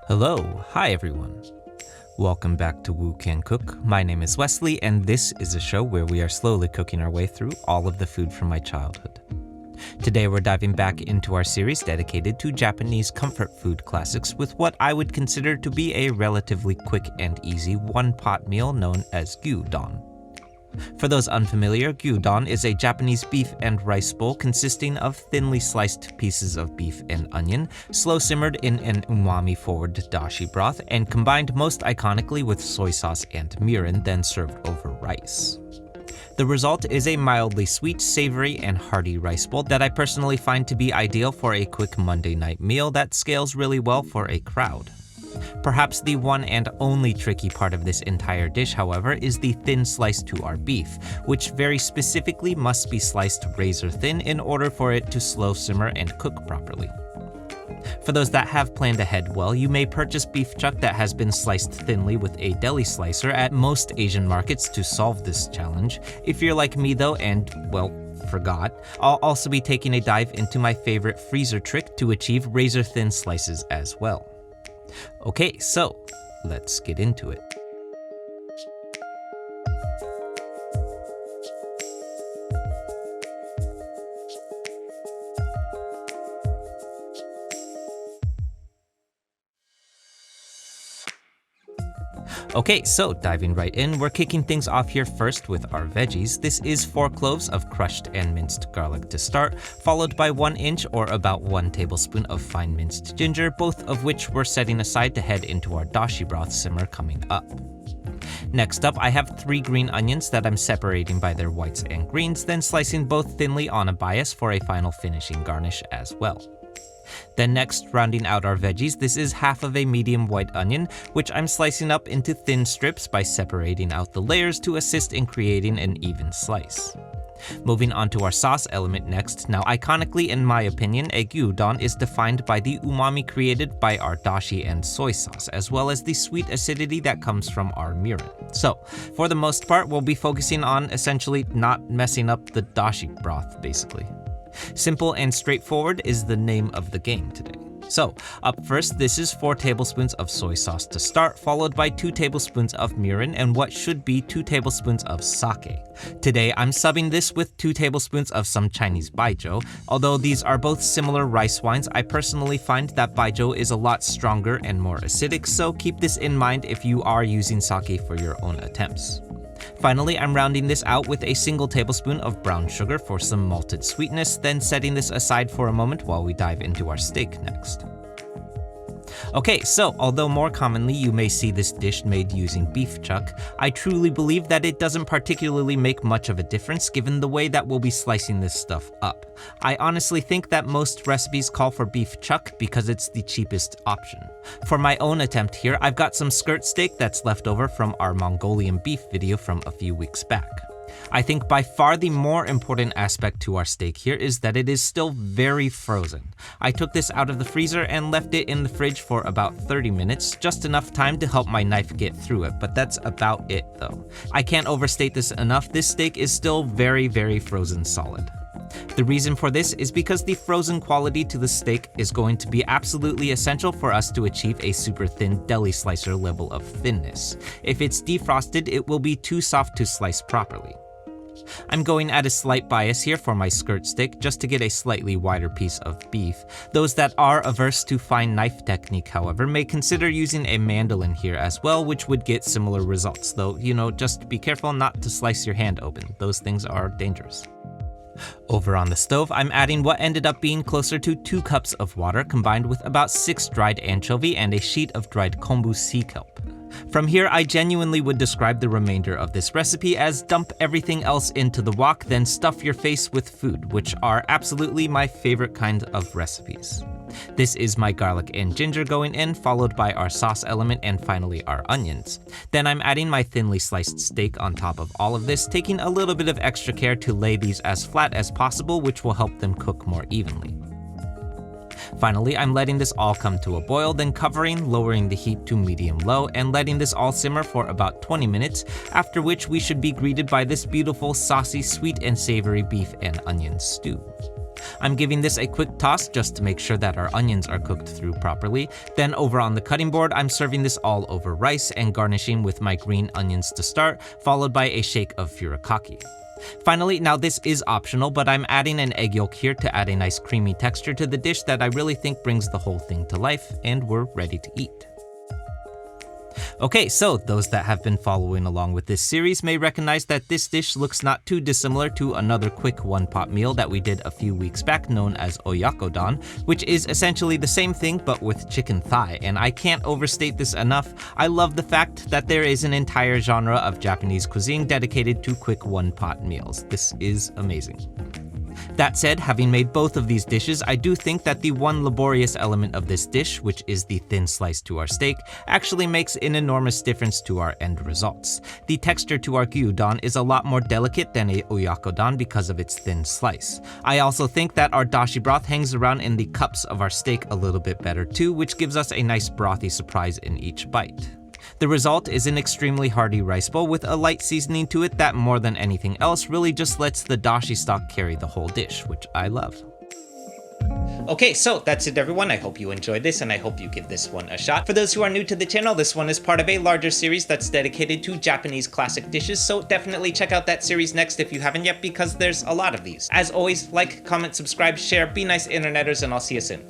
Hello, hi everyone. Welcome back to Woo Can Cook. My name is Wesley, and this is a show where we are slowly cooking our way through all of the food from my childhood. Today we're diving back into our series dedicated to Japanese comfort food classics with what I would consider to be a relatively quick and easy one-pot meal known as gyudon. For those unfamiliar, gyudon is a Japanese beef and rice bowl consisting of thinly sliced pieces of beef and onion, slow simmered in an umami-forward dashi broth, and combined most iconically with soy sauce and mirin, then served over rice. The result is a mildly sweet, savory, and hearty rice bowl that I personally find to be ideal for a quick Monday night meal that scales really well for a crowd. Perhaps the one and only tricky part of this entire dish, however, is the thin slice to our beef, which very specifically must be sliced razor thin in order for it to slow simmer and cook properly. For those that have planned ahead well, you may purchase beef chuck that has been sliced thinly with a deli slicer at most Asian markets to solve this challenge. If you're like me though and, well, forgot, I'll also be taking a dive into my favorite freezer trick to achieve razor thin slices as well. Okay, so let's get into it. Okay, so diving right in, we're kicking things off here first with our veggies. This is 4 cloves of crushed and minced garlic to start, followed by 1 inch or about 1 tablespoon of fine minced ginger, both of which we're setting aside to head into our dashi broth simmer coming up. Next up, I have 3 green onions that I'm separating by their whites and greens, then slicing both thinly on a bias for a final finishing garnish as well. Then next, rounding out our veggies, this is half of a medium white onion, which I'm slicing up into thin strips by separating out the layers to assist in creating an even slice. Moving on to our sauce element next. Now, iconically, in my opinion, a gyudon is defined by the umami created by our dashi and soy sauce, as well as the sweet acidity that comes from our mirin. So, for the most part, we'll be focusing on essentially not messing up the dashi broth, basically. Simple and straightforward is the name of the game today. So, up first, this is 4 tablespoons of soy sauce to start, followed by 2 tablespoons of mirin and what should be 2 tablespoons of sake. Today, I'm subbing this with 2 tablespoons of some Chinese baijiu. Although these are both similar rice wines, I personally find that baijiu is a lot stronger and more acidic, so keep this in mind if you are using sake for your own attempts. Finally, I'm rounding this out with a single tablespoon of brown sugar for some malted sweetness, then setting this aside for a moment while we dive into our steak next. Okay, so although more commonly you may see this dish made using beef chuck, I truly believe that it doesn't particularly make much of a difference given the way that we'll be slicing this stuff up. I honestly think that most recipes call for beef chuck because it's the cheapest option. For my own attempt here, I've got some skirt steak that's left over from our Mongolian beef video from a few weeks back. I think by far the more important aspect to our steak here is that it is still very frozen. I took this out of the freezer and left it in the fridge for about 30 minutes, just enough time to help my knife get through it, but that's about it though. I can't overstate this enough, this steak is still very, very frozen solid. The reason for this is because the frozen quality to the steak is going to be absolutely essential for us to achieve a super thin deli slicer level of thinness. If it's defrosted, it will be too soft to slice properly. I'm going at a slight bias here for my skirt steak just to get a slightly wider piece of beef. Those that are averse to fine knife technique, however, may consider using a mandolin here as well, which would get similar results, though, just be careful not to slice your hand open. Those things are dangerous. Over on the stove, I'm adding what ended up being closer to 2 cups of water combined with about 6 dried anchovy and a sheet of dried kombu sea kelp. From here, I genuinely would describe the remainder of this recipe as dump everything else into the wok, then stuff your face with food, which are absolutely my favorite kind of recipes. This is my garlic and ginger going in, followed by our sauce element and finally our onions. Then I'm adding my thinly sliced steak on top of all of this, taking a little bit of extra care to lay these as flat as possible, which will help them cook more evenly. Finally, I'm letting this all come to a boil, then covering, lowering the heat to medium-low, and letting this all simmer for about 20 minutes, after which we should be greeted by this beautiful, saucy, sweet and savory beef and onion stew. I'm giving this a quick toss just to make sure that our onions are cooked through properly. Then over on the cutting board, I'm serving this all over rice and garnishing with my green onions to start, followed by a shake of furikake. Finally, now this is optional, but I'm adding an egg yolk here to add a nice creamy texture to the dish that I really think brings the whole thing to life, and we're ready to eat. Okay, so those that have been following along with this series may recognize that this dish looks not too dissimilar to another quick one-pot meal that we did a few weeks back known as oyakodon, which is essentially the same thing but with chicken thigh, and I can't overstate this enough. I love the fact that there is an entire genre of Japanese cuisine dedicated to quick one-pot meals. This is amazing. That said, having made both of these dishes, I do think that the one laborious element of this dish, which is the thin slice to our steak, actually makes an enormous difference to our end results. The texture to our gyudon is a lot more delicate than a oyakodon because of its thin slice. I also think that our dashi broth hangs around in the cups of our steak a little bit better too, which gives us a nice brothy surprise in each bite. The result is an extremely hearty rice bowl with a light seasoning to it that more than anything else really just lets the dashi stock carry the whole dish, which I love. Okay, so that's it everyone. I hope you enjoyed this and I hope you give this one a shot. For those who are new to the channel, this one is part of a larger series that's dedicated to Japanese classic dishes, so definitely check out that series next if you haven't yet because there's a lot of these. As always, like, comment, subscribe, share, be nice interneters, and I'll see you soon.